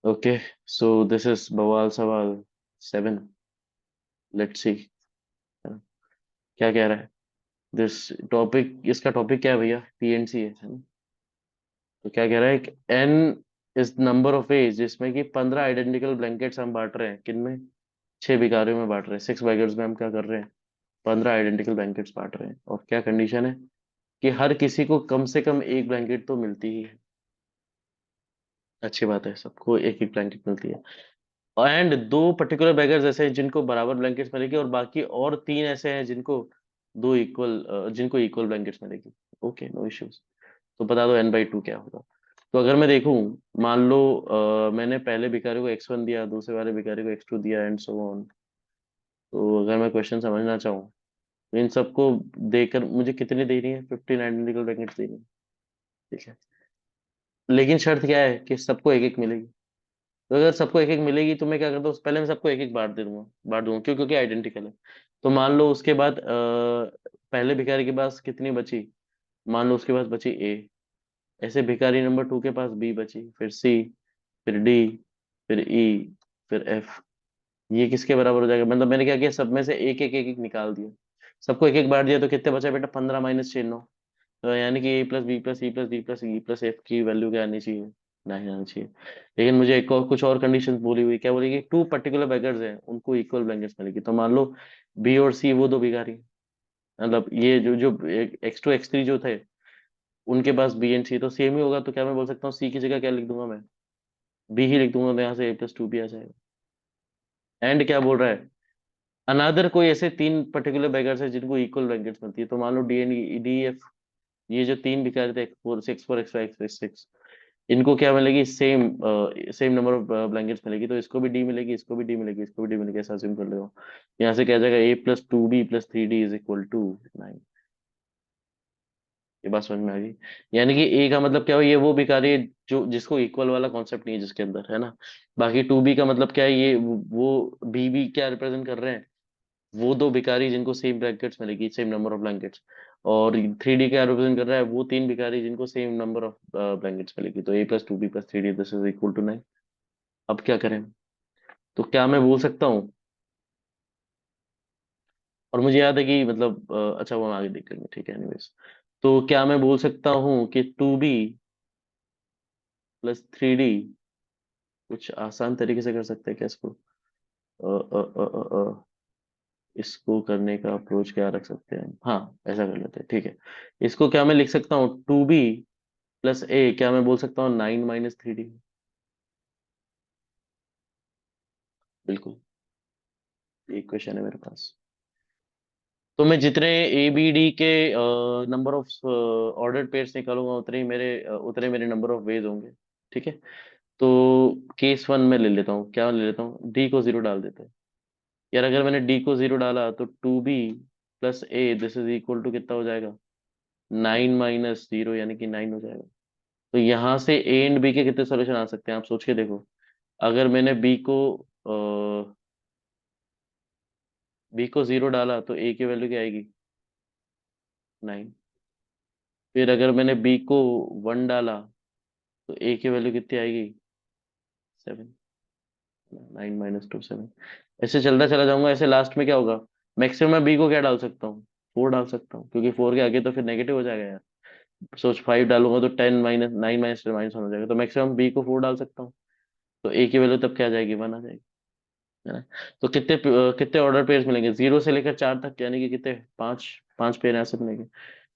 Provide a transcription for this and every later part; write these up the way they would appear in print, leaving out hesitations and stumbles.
Okay, so this is बवाल सवाल 7। Let's see क्या कह रहा है दिस टॉपिक। इसका टॉपिक क्या है भैया? पीएनसी है ना? तो क्या कह रहा है? N is number of ways जिसमें कि 15 आइडेंटिकल ब्लैंकेट्स हम बांट रहे हैं। किन में? 6 भिखारियों में बांट रहे हैं। 6 बैगर्स में हम क्या कर रहे हैं? 15 आइडेंटिकल ब्लैंकेट्स बांट रहे हैं। और क्या कंडीशन है कि हर किसी को कम से कम एक ब्लैंकेट तो मिलती ही है। अच्छी बात है, सबको एक एक ब्लैंकेट मिलती है। एंड दो पर्टिकुलर बैगर्स ऐसे हैं जिनको बराबर ब्लैंकेट्स मिलेगी, और बाकी और 3 ऐसे हैं जिनको इक्वल ब्लैंकेट्स मिलेगी। Okay, no issues. तो बता दो n/2 क्या होगा। तो अगर मैं देखूं, मान लो मैंने पहले भिखारी को x1 दिया, दूसरे वाले भिखारी को x2 दिया, एंड सो ऑन। तो अगर मैं क्वेश्चन समझना चाहूँ तो इन सबको देकर मुझे कितनी देनी है? 15 आइडेंटिकल ब्लैंकेट्स देनी है। ठीक है, लेकिन शर्त क्या है कि सबको एक एक मिलेगी। तो अगर सबको एक एक मिलेगी तो मैं क्या करता हूँ, पहले मैं सबको एक एक बांट दूंगा क्यों? क्योंकि आइडेंटिकल है। तो मान लो उसके बाद पहले भिखारी के पास कितनी बची? मान लो उसके पास बची ए। ऐसे भिखारी नंबर 2 के पास बी बची, फिर सी, फिर डी, फिर ई, फिर एफ। ये किसके बराबर हो जाएगा? मतलब मैंने क्या किया, सब में से एक एक निकाल दिया। सबको एक एक बांट दिया तो कितने बचा बेटा? 15 माइनस 6 9। तो यानी कि A plus B plus C plus D plus E plus F की वैल्यू क्या आनी चाहिए? नहीं आनी चाहिए। लेकिन मुझे एक और कुछ और कंडीशन बोली हुई, क्या बोलेगी? 2 पर्टिकुलर बेगर्स हैं, उनको इक्वल ब्लैंकेट्स मिलेगी। तो मान लो बी और सी वो दो भिखारी हैं। मतलब ये जो जो x2 x3 जो थे, उनके पास बी एंड सी तो सेम ही होगा। तो क्या मैं बोल सकता हूँ सी की जगह क्या लिख दूंगा मैं? बी ही लिख दूंगा, तो यहाँ से a+2 भी आ जाएगा। एंड क्या बोल रहा है? अनादर कोई ऐसे 3 पर्टिकुलर बेगर्स है जिनको इक्वल ब्लैंकेट्स मिलती है। तो मान लो डी एंड डी एफ, ये जो 3 भिखारी थे, x4 x5 x6, इनको क्या मिलेगी? सेम नंबर ऑफ ब्लैंकेट्स मिलेगी। तो इसको भी डी मिलेगी, इसको भी डी मिलेगी, इसको भी डी मिलेगी, ऐसा अज्यूम कर लो। यहाँ से क्या आ जाएगा? a+2b+3d = 9। ये बात समझ में आ गई? यानी कि ए का मतलब क्या हो? ये वो भिखारी है जो जिसको इक्वल वाला कॉन्सेप्ट नहीं है जिसके अंदर, है ना? बाकी 2b का मतलब क्या है? ये वो बी भी क्या रिप्रेजेंट कर रहे हैं? वो दो भिखारी जिनको सेम ब्लैंकेट्स मिलेगी, सेम नंबर ऑफ ब्लैंकेट्स। और 3D क्या रिप्रेजेंट कर रहा है? वो 3 भिखारी जिनको सेम नंबर ऑफ ब्लैंकेट्स मिलेगी। तो a+2b+3d = 9। अब क्या करें? तो क्या मैं बोल सकता हूँ, और मुझे याद है कि मतलब अच्छा वो हम आगे देख लेंगे, ठीक है, एनीवेज। तो क्या मैं बोल सकता हूँ कि 2b+3d कुछ आसान तरीके से कर सकते हैं क्या इसको? अ, अ, अ, अ, इसको करने का अप्रोच क्या रख सकते हैं? हाँ, ऐसा कर लेते हैं, ठीक है। इसको क्या मैं लिख सकता हूँ? 2b+a क्या मैं बोल सकता हूँ 9 - 3d? बिल्कुल, एक क्वेश्चन है मेरे पास। तो मैं जितने ए बी डी के नंबर ऑफ ऑर्डर्ड पेयर्स निकालूंगा, उतने मेरे नंबर ऑफ वेज होंगे। ठीक है। तो केस 1 में ले लेता हूँ, क्या ले लेता हूँ? डी को 0 डाल देते हैं। यार अगर मैंने डी को 0 डाला तो 2b+a this is equal to कितना हो जाएगा? 9 - 0 यानी कि 9 हो जाएगा। तो यहाँ से ए एंड बी के कितने सोल्यूशन आ सकते हैं आप सोच के देखो। अगर मैंने बी को 0 डाला तो ए की वैल्यू क्या आएगी? 9। फिर अगर मैंने बी को 1 डाला तो ए की वैल्यू कितनी आएगी? 7। 9 - 2 7। ऐसे चलता चला जाऊंगा। ऐसे लास्ट में क्या होगा? मैक्सिमम मैं बी को क्या डाल सकता हूँ? 4 डाल सकता हूँ, क्योंकि 4 के आगे तो फिर नेगेटिव हो जाएगा यार। सोच, 5 डालूंगा तो 10 - 9 - 10 - 1 हो जाएगा। तो मैक्सिमम बी को 4 डाल सकता हूँ। तो ए की वैल्यू तब क्या आ जाएगी? 1 आ जाएगी, है ना? तो कितने ऑर्डर पेयर्स मिलेंगे? 0 से लेकर 4 तक, यानी कि कितने? 5। 5 पेयर ऐसे मिलेंगे।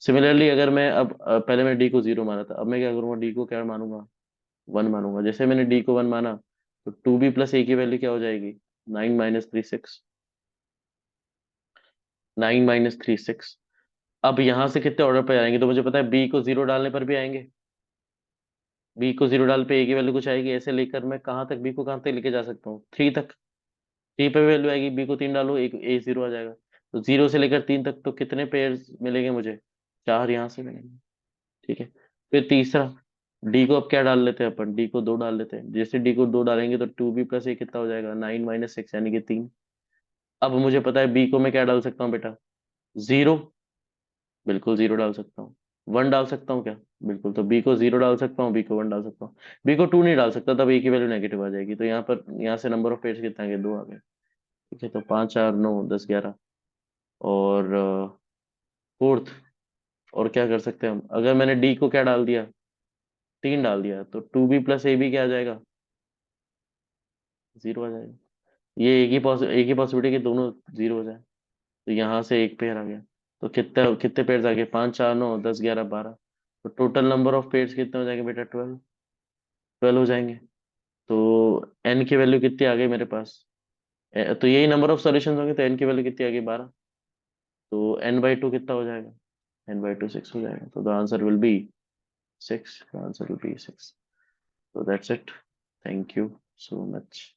सिमिलरली अगर मैं अब पहले मैं डी को 0 माना था, अब मैं क्या करूंगा? डी को क्या मानूंगा? 1 मानूंगा। जैसे मैंने डी को 1 माना तो 2b+a की वैल्यू क्या हो जाएगी? 9 - 3 6। 9 - 3 6। अब यहाँ से कितने ऑर्डर पे आएंगे? तो मुझे पता है बी को 0 डालने पर भी आएंगे। बी को 0 डाल पे ए की वैल्यू कुछ आएगी। ऐसे लेकर मैं कहाँ तक, बी को कहाँ तक लेके जा सकता हूँ? 3 तक। 3 पे वैल्यू आएगी, बी को 3 डालो, एक ए 0 आ जाएगा। तो 0 से लेकर 3 तक तो कितने पेयर मिलेंगे मुझे? 4 यहाँ से मिलेंगे। ठीक है। फिर तीसरा, डी को अब क्या डाल लेते हैं अपन? डी को 2 डाल लेते हैं। जैसे डी को 2 डालेंगे तो 2b+a कितना हो जाएगा? 9 - 6 यानी कि 3। अब मुझे पता है बी को मैं क्या डाल सकता हूँ बेटा? 0। बिल्कुल 0 डाल सकता हूँ। 1 डाल सकता हूँ क्या? बिल्कुल। तो बी को 0 डाल सकता हूँ, बी को 1 डाल सकता हूँ, बी को 2 नहीं डाल सकता, तब ए की वैल्यू नेगेटिव आ जाएगी। तो यहाँ पर, यहाँ से नंबर ऑफ पेयर्स कितना आ गया? 2 आ गए। ठीक है, तो 5 4 9 10 11। और फोर्थ, और क्या कर सकते हैं हम? अगर मैंने डी को क्या डाल दिया, 3 डाल दिया, तो 2b + ab क्या आ जाएगा? 0 आ जाएगा। ये एक ही पॉसिबिलिटी कि दोनों 0 हो जाए। तो यहाँ से एक पेयर आ गया। तो कितने कितने पेयर आ गए? 5 4 9 10 11 12। तो टोटल नंबर ऑफ पेयर्स कितने हो जाएंगे बेटा? 12। 12 हो जाएंगे। तो एन की वैल्यू कितनी आ गई मेरे पास? तो यही नंबर ऑफ सॉल्यूशंस होंगे, तो एन की वैल्यू कितनी आ गई? 12। तो n/2 कितना हो जाएगा? n/2 6 हो जाएगा। तो the answer will be 6। The answer will be 6। So that's it. Thank you so much.